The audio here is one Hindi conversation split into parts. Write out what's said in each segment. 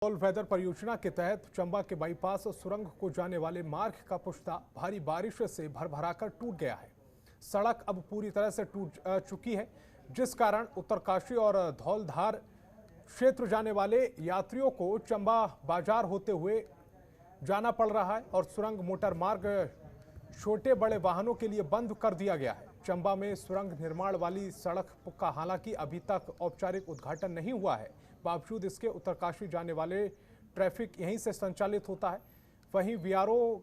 ऑल वेदर परियोजना के तहत चंबा के बाईपास सुरंग को जाने वाले मार्ग का पुश्ता भारी बारिश से भरभराकर टूट गया है। सड़क अब पूरी तरह से टूट चुकी है, जिस कारण उत्तरकाशी और धौलधार क्षेत्र जाने वाले यात्रियों को चंबा बाजार होते हुए जाना पड़ रहा है और सुरंग मोटर मार्ग छोटे बड़े वाहनों के लिए बंद कर दिया गया है। चंबा में सुरंग निर्माण वाली सड़क का हालांकि अभी तक औपचारिक उद्घाटन नहीं हुआ है। बावजूद इसके उत्तरकाशी जाने वाले ट्रैफिक यहीं से संचालित होता है। वहीं वीआरओ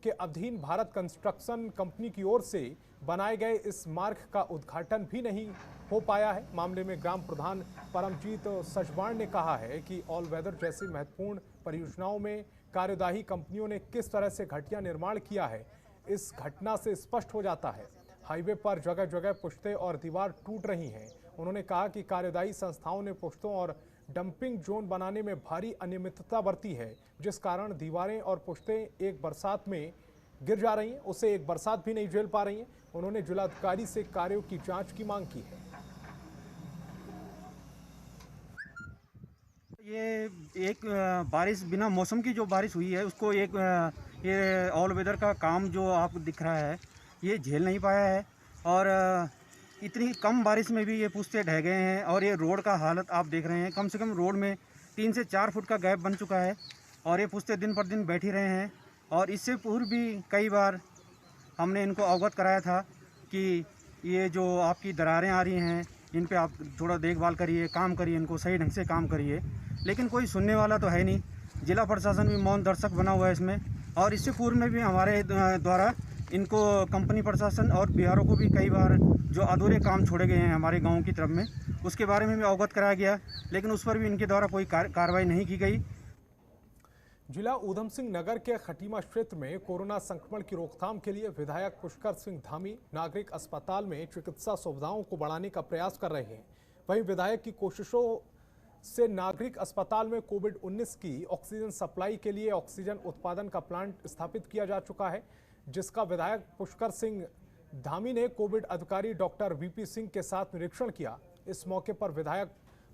के अधीन भारत कंस्ट्रक्शन कंपनी की ओर से बनाए गए इस मार्ग का उद्घाटन भी नहीं हो पाया है। मामले में ग्राम प्रधान परमजीत सजवाण ने कहा है कि ऑल वेदर जैसी महत्वपूर्ण परियोजनाओं में कार्यदायी कंपनियों ने किस तरह से घटिया निर्माण किया है, इस घटना से स्पष्ट हो जाता है। हाईवे पर जगह जगह पुश्ते और दीवार टूट रही हैं। उन्होंने कहा कि कार्यदायी संस्थाओं ने पुश्तों और डंपिंग जोन बनाने में भारी अनियमितता बरती है, जिस कारण दीवारें और पुश्तें एक बरसात में गिर जा रही हैं, उसे एक बरसात भी नहीं झेल पा रही हैं। उन्होंने जिलाधिकारी से कार्यों की जांच की मांग की है। ये एक बारिश बिना मौसम की जो बारिश हुई है उसको ये ऑल वेदर का काम जो आपको दिख रहा है ये झेल नहीं पाया है और इतनी कम बारिश में भी ये पुश्ते ढह गए हैं और ये रोड का हालत आप देख रहे हैं। कम से कम रोड में 3 से 4 फुट का गैप बन चुका है और ये पुश्ते दिन पर दिन बैठ ही रहे हैं। और इससे पूर्व भी कई बार हमने इनको अवगत कराया था कि ये जो आपकी दरारें आ रही हैं इन पे आप थोड़ा देखभाल करिए, काम करिए, इनको सही ढंग से काम करिए, लेकिन कोई सुनने वाला तो है नहीं। जिला प्रशासन भी मौन दर्शक बना हुआ है इसमें। और इससे पूर्व में भी हमारे द्वारा इनको कंपनी प्रशासन और वीआरओ को भी कई बार जो अधूरे काम छोड़े गए हैं हमारे गांव की तरफ में, उसके बारे में भी अवगत कराया गया, लेकिन उस पर भी इनके द्वारा कोई कार्रवाई नहीं की गई। जिला ऊधम सिंह नगर के खटीमा क्षेत्र में कोरोना संक्रमण की रोकथाम के लिए विधायक पुष्कर सिंह धामी नागरिक अस्पताल में चिकित्सा सुविधाओं को बढ़ाने का प्रयास कर रहे हैं। वहीं विधायक की कोशिशों से नागरिक अस्पताल में कोविड-19 की ऑक्सीजन सप्लाई के लिए ऑक्सीजन उत्पादन का प्लांट स्थापित किया जा चुका है, जिसका विधायक पुष्कर सिंह धामी ने कोविड अधिकारी डॉक्टर वीपी सिंह के साथ निरीक्षण किया। इस मौके पर विधायक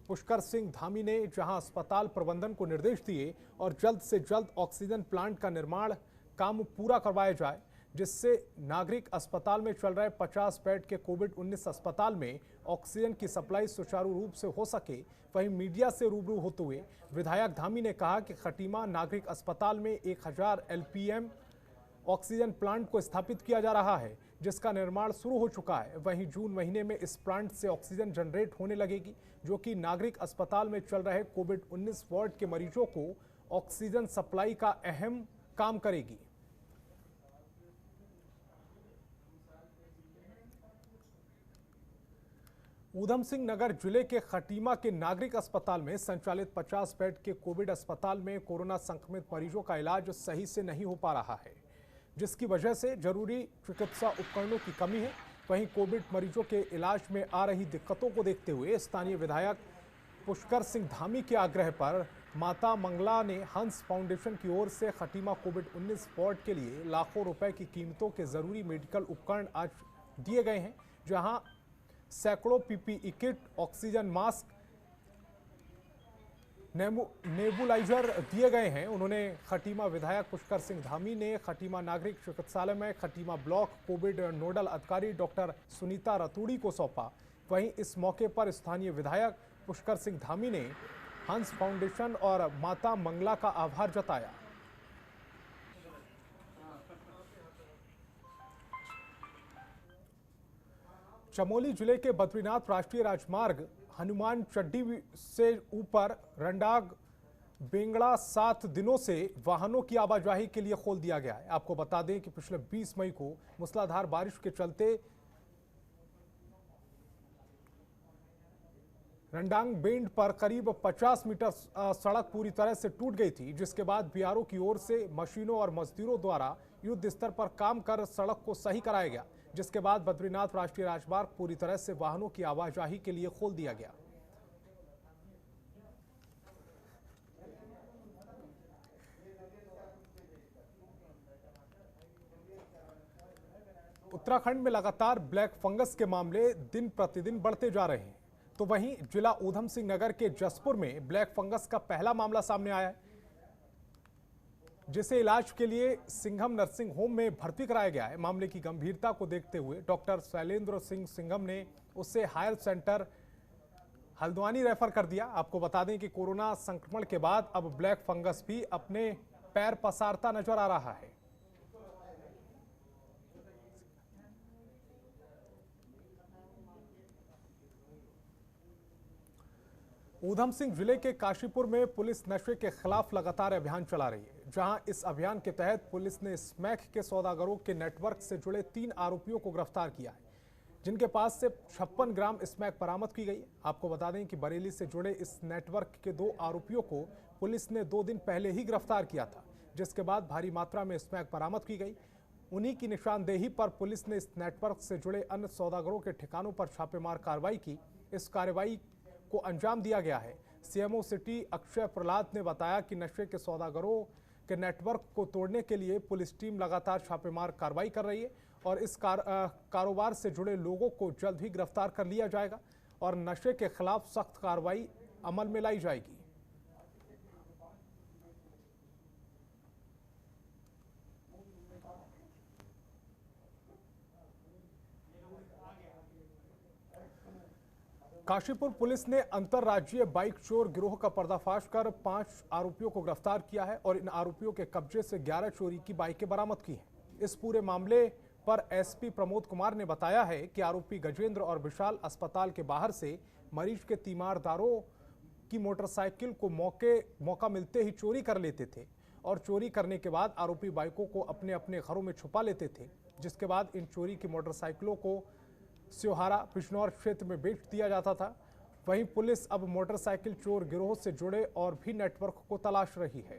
पुष्कर सिंह धामी ने जहां अस्पताल प्रबंधन को निर्देश दिए और जल्द से जल्द ऑक्सीजन प्लांट का निर्माण काम पूरा करवाया जाए, जिससे नागरिक अस्पताल में चल रहे 50 बेड के कोविड-19 अस्पताल में ऑक्सीजन की सप्लाई सुचारू रूप से हो सके। वहीं मीडिया से रूबरू होते हुए विधायक धामी ने कहा कि खटीमा नागरिक अस्पताल में 1000 LPM ऑक्सीजन प्लांट को स्थापित किया जा रहा है, जिसका निर्माण शुरू हो चुका है। वहीं जून महीने में इस प्लांट से ऑक्सीजन जनरेट होने लगेगी, जो कि नागरिक अस्पताल में चल रहे कोविड-19 वार्ड के मरीजों को ऑक्सीजन सप्लाई का अहम काम करेगी। ऊधम सिंह नगर जिले के खटीमा के नागरिक अस्पताल में संचालित 50 बेड के कोविड अस्पताल में कोरोना संक्रमित मरीजों का इलाज सही से नहीं हो पा रहा है, जिसकी वजह से जरूरी चिकित्सा उपकरणों की कमी है। वहीं कोविड मरीजों के इलाज में आ रही दिक्कतों को देखते हुए स्थानीय विधायक पुष्कर सिंह धामी के आग्रह पर माता मंगला ने हंस फाउंडेशन की ओर से खटीमा कोविड-19 वार्ड के लिए लाखों रुपए की कीमतों के जरूरी मेडिकल उपकरण आज दिए गए हैं, जहां सैकड़ों PPE kit, oxygen mask, nebuliser दिए गए हैं। उन्होंने खटीमा विधायक पुष्कर सिंह धामी ने खटीमा नागरिक चिकित्सालय में खटीमा ब्लॉक कोविड नोडल अधिकारी डॉक्टर सुनीता रतूड़ी को सौंपा। वहीं इस मौके पर स्थानीय विधायक पुष्कर सिंह धामी ने हंस फाउंडेशन और माता मंगला का आभार जताया। चमोली जिले के बद्रीनाथ राष्ट्रीय राजमार्ग हनुमान चड्डी से ऊपर रंडाग बेंगड़ा 7 दिनों से वाहनों की आवाजाही के लिए खोल दिया गया है। आपको बता दें कि पिछले 20 मई को मूसलाधार बारिश के चलते रंडांग बेंड पर करीब 50 मीटर सड़क पूरी तरह से टूट गई थी, जिसके बाद वीआरओ की ओर से मशीनों और मजदूरों द्वारा युद्ध स्तर पर काम कर सड़क को सही कराया गया, जिसके बाद बद्रीनाथ राष्ट्रीय राजमार्ग पूरी तरह से वाहनों की आवाजाही के लिए खोल दिया गया। उत्तराखंड में लगातार ब्लैक फंगस के मामले दिन प्रतिदिन बढ़ते जा रहे हैं। तो वहीं जिला ऊधम सिंह नगर के जसपुर में ब्लैक फंगस का पहला मामला सामने आया है, जिसे इलाज के लिए सिंघम नर्सिंग होम में भर्ती कराया गया है। मामले की गंभीरता को देखते हुए डॉक्टर शैलेंद्र सिंह सिंघम ने उसे हायर सेंटर हल्द्वानी रेफर कर दिया। आपको बता दें कि कोरोना संक्रमण के बाद अब ब्लैक फंगस भी अपने पैर पसारता नजर आ रहा है। ऊधम सिंह जिले के काशीपुर में पुलिस नशे के खिलाफ लगातार अभियान चला रही है, जहां इस अभियान के तहत पुलिस ने स्मैक के सौदागरों के नेटवर्क से जुड़े 3 आरोपियों को गिरफ्तार किया है, जिनके पास से 56 ग्राम स्मैक बरामद की गई है। आपको बता दें कि बरेली से जुड़े इस नेटवर्क के 2 आरोपियों को पुलिस ने 2 दिन पहले ही गिरफ्तार किया था, जिसके बाद भारी मात्रा में स्मैक बरामद की गई। उन्हीं की निशानदेही पर पुलिस ने इस नेटवर्क से जुड़े अन्य सौदागरों के ठिकानों पर छापेमार कार्रवाई की। इस कार्रवाई को अंजाम दिया गया है। सीएमओ सिटी अक्षय प्रहलाद ने बताया कि नशे के सौदागरों के नेटवर्क को तोड़ने के लिए पुलिस टीम लगातार छापेमार कार्रवाई कर रही है और इस कारोबार से जुड़े लोगों को जल्द ही गिरफ्तार कर लिया जाएगा और नशे के खिलाफ सख्त कार्रवाई अमल में लाई जाएगी। काशीपुर पुलिस ने अंतर्राज्यीय बाइक चोर गिरोह का पर्दाफाश कर 5 आरोपियों को गिरफ्तार किया है और इन आरोपियों के कब्जे से 11 चोरी की बाइकें बरामद की हैं। इस पूरे मामले पर एसपी प्रमोद कुमार ने बताया है कि आरोपी गजेंद्र और विशाल अस्पताल के बाहर से मरीज के तीमारदारों की मोटरसाइकिल को मौका मिलते ही चोरी कर लेते थे और चोरी करने के बाद आरोपी बाइकों को अपने अपने घरों में छुपा लेते थे, जिसके बाद इन चोरी की मोटरसाइकिलों को स्योहारा बिजनौर क्षेत्र में बेच दिया जाता था। वहीं पुलिस अब मोटरसाइकिल चोर गिरोह से जुड़े और भी नेटवर्क को तलाश रही है।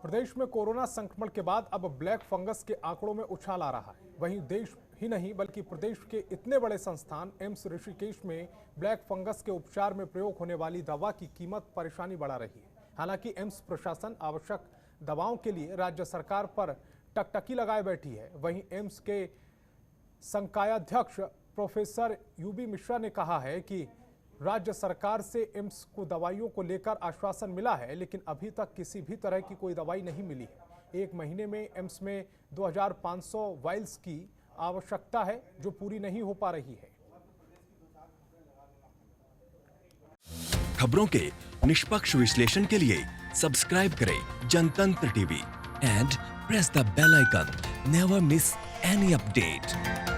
प्रदेश में कोरोना संक्रमण के बाद अब ब्लैक फंगस के आंकड़ों में उछाल आ रहा है। वहीं देश ही नहीं बल्कि प्रदेश के इतने बड़े संस्थान एम्स ऋषिकेश में ब्लैक फंगस के उपचार में प्रयोग होने वाली दवा की कीमत परेशानी बढ़ा रही है। हालांकि एम्स प्रशासन आवश्यक दवाओं के लिए राज्य सरकार पर टकटकी लगाए बैठी है। वहीं एम्स के संकायाध्यक्ष प्रोफेसर यूबी मिश्रा ने कहा है कि राज्य सरकार से एम्स को दवाइयों को लेकर आश्वासन मिला है, लेकिन अभी तक किसी भी तरह की कोई दवाई नहीं मिली है। 1 महीने में एम्स में 2500 वाइल्स की आवश्यकता है, जो पूरी नहीं हो पा रही है। खबरों के निष्पक्ष विश्लेषण के लिए सब्सक्राइब करें Jantantra TV and press the bell icon. Never miss any update.